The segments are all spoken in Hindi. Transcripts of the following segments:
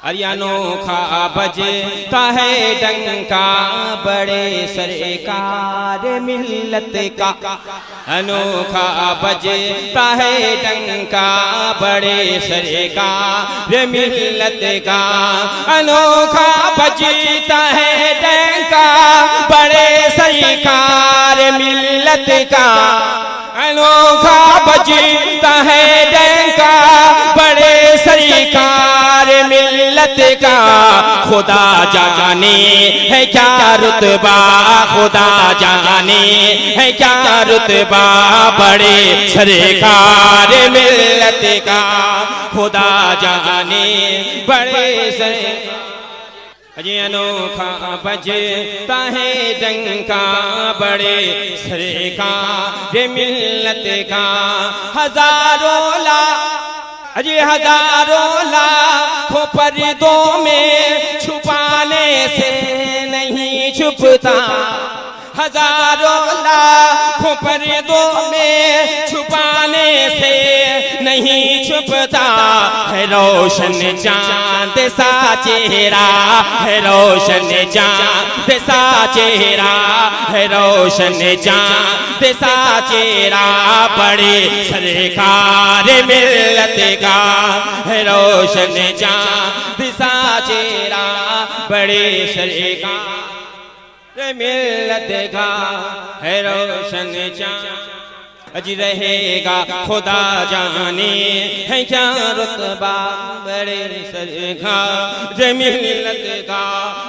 अरे अनोखा बजता है डंका बड़े सरकार मिल्लत का। अनोखा बजता है डंका बड़े सरकार मिल्लत का। अनोखा बजता है डंका बड़े सरकार मिल्लत का। अनोखा बजता है डंका बड़े सरकार मिल्लत का। खुदा जाने है क्या रुतबा, खुदा जाने है क्या रुतबा बड़े सरकार मिल्लत का। खुदा जाने बड़े सरकार। अजय अनोखा बजता है डंका बड़े सरकार मिल्लत का। हजारों लाख अजय हजारों लाखों पर्दों में छुपाने से नहीं छुपता। हजारों लाखों पर्दों में छुपाने से नहीं छुपता। है रोशन चांद सा चेहरा, है रोशन चांद सा चेहरा, है रोशन चांद सा चेहरा बड़े सरकार मिल्लत का। है रोशन चांद सा चेहरा बड़े सरकार मिल्लत का। है रोशन चांद अज रहेगा खुदा जाने है क्या रुतबा बड़े सरकार मिल्लत का।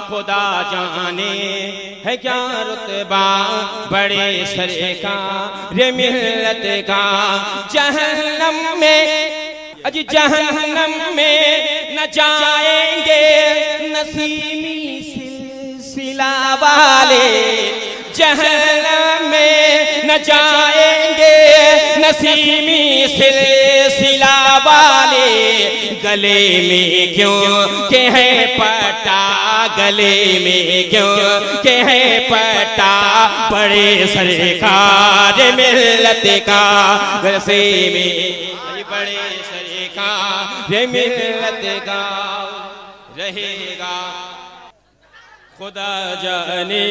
खुदा जाने है क्या रुतबा बड़े सरकार मिल्लत का। जहन्नम में अज जहन्नम में न जाएंगे नसीमी सिलसिला वाले। जहन्नम में न जाएंगे नसीमी सिलसिला वाले। गले में क्यों के है पट्टा, गले में क्यों के है पट्टा बड़े सरकार मिल्लत का। गले में बड़े सरकार मिल्लत का रहेगा। खुदा जाने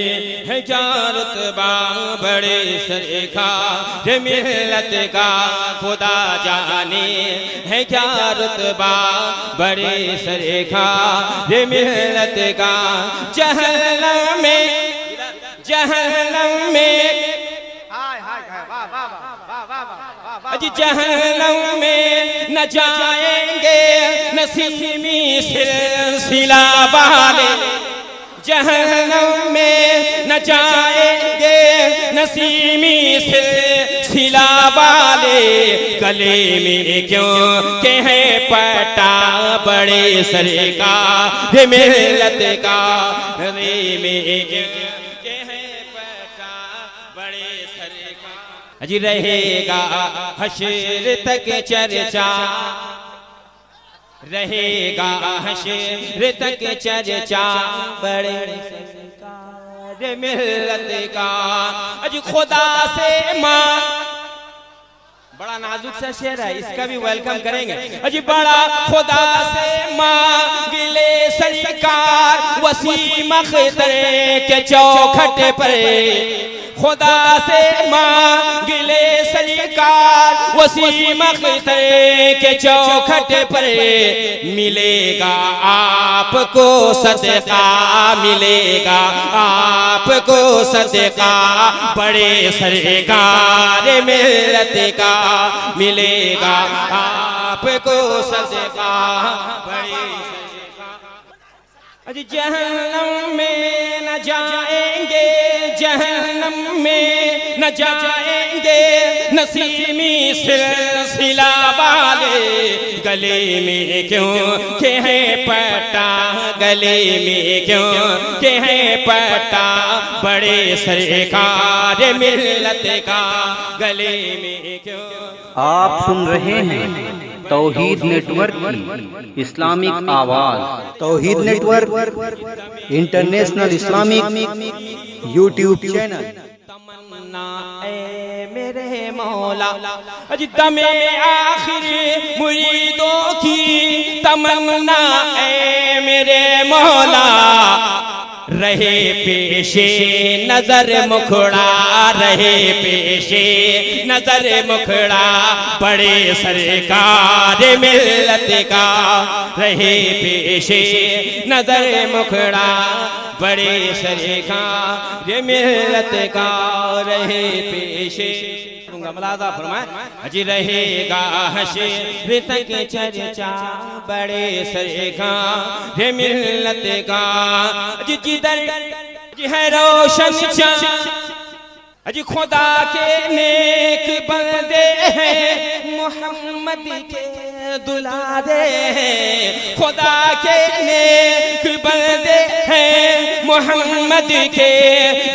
है क्या रुतबा बड़े सरकार मिल्लत का। खुदा जाने है क्या रुतबा बड़े सरकार मिल्लत का। जहन्नम में अज जहन्नम में न जाएंगे नसीमी सिलसिला वाले। जहन्नम में न जाएंगे नसीमी सिलसिला वाले। गले में क्यों के है पट्टा बड़े सरकार मिल्लत का। गले में क्यों के है पट्टा बड़े सरकार। अजी रहेगा हश्र तक चर्चा, रहेगा हश्र तक चर्चा बड़े सरकार मिल्लत का। अज खुदा से मां बड़ा नाजुक सा शेर है, इसका भी वेलकम करेंगे। अजी बड़ा खुदा से मांगले सरकार वसीम अख्तर के चौखट पर। खुदा से मांगले सरकार वसीम अख्तर के चौखट पर। मिलेगा आपको सदका, मिलेगा आपको सदका बड़े सरकार मिल्लत का। मिलेगा आपको सदका बड़े अज जहन्नम में न जाएंगे, जहन्नम में न जाएंगे नसीमी सिलसिला वाले। गले में क्यों के है पट्टा, गले में क्यों के है पट्टा बड़े सरकार मिल्लत का। गले में क्यों। आप सुन रहे हैं तौहीद नेटवर्क की इस्लामिक आवाज। Tauheed network international Islamic YouTube channel. तमन्ना ए मेरे मौला अज दमे आखिर मुरीदों की तमन्ना ए रहे पेशे नजर मुखड़ा, रहे पेशे नजर मुखड़ा, बड़े सरकार मिल्लत का रहे पेशे नजर मुखड़ा, बड़े सरकार मिल्लत का रहे पेशे। मुलाजा फरमाए जी रहेगा हशर तक चर्चा, बड़े सरकार मिल्लत का। जी जिधर है रोशन चाँद, अजी खुदा के नेक बंदे हैं, मोहम्मद के दुलारे हैं, खुदा के नेक बंदे हैं, मोहम्मद के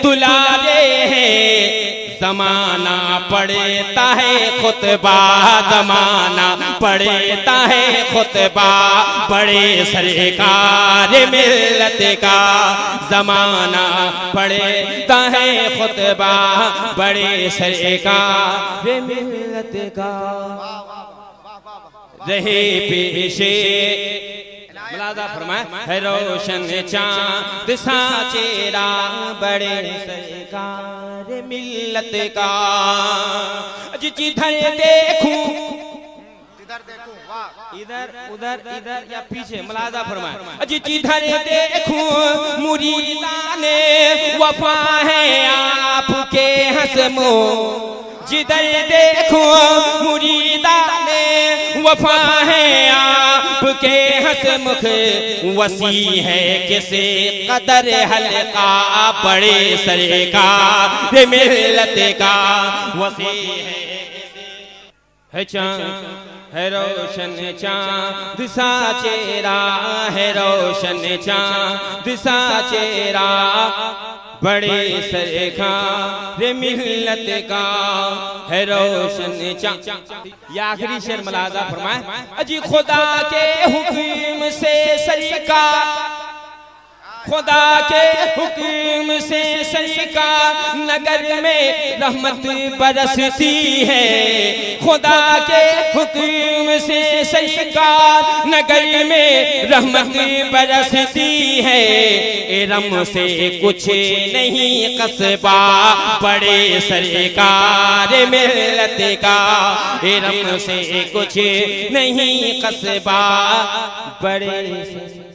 दुलारे हैं। ज़माना पढ़ता है खुतबा, ज़माना पढ़ता है खुतबा, बड़े सरकार मिल्लत का। ज़माना पढ़ता है खुतबा, बड़े सरकार मिल्लत का रहे पेशे। मुलाजा फरमाए है रोशन चाँद सा चेहरा, बड़े सरकार मिल्लत का। जिधर देखूं इधर उधर इधर या पीछे, मुलाजा फरमाए जिधर देखूं मुरीदाने वफा है आपके हस्मो, जिधर देखूं मुरीदाने वफा है आपके हसमुख, वसी है किसे कदर हल्का, बड़े सरकार मिल्लत का। वसी है चाँद है रोशन चाँद सा चेहरा, है रोशन चाँद सा चेहरा, बड़े सरकार मिल्लत का है रोशन चाँद। या आखिरी शेर मुलाजा फरमाए अजी खुदा के हुक्म से सरकार, खुदा के हुक्म से सरकार नगर में रहमत बरसती है, खुदा के हुक्म से सरकार नगर में रहमत बरसती है। इरम से कुछ नहीं कस्बा, बड़े सरकार मिल्लत का। इरम से कुछ नहीं कस्बा, बड़े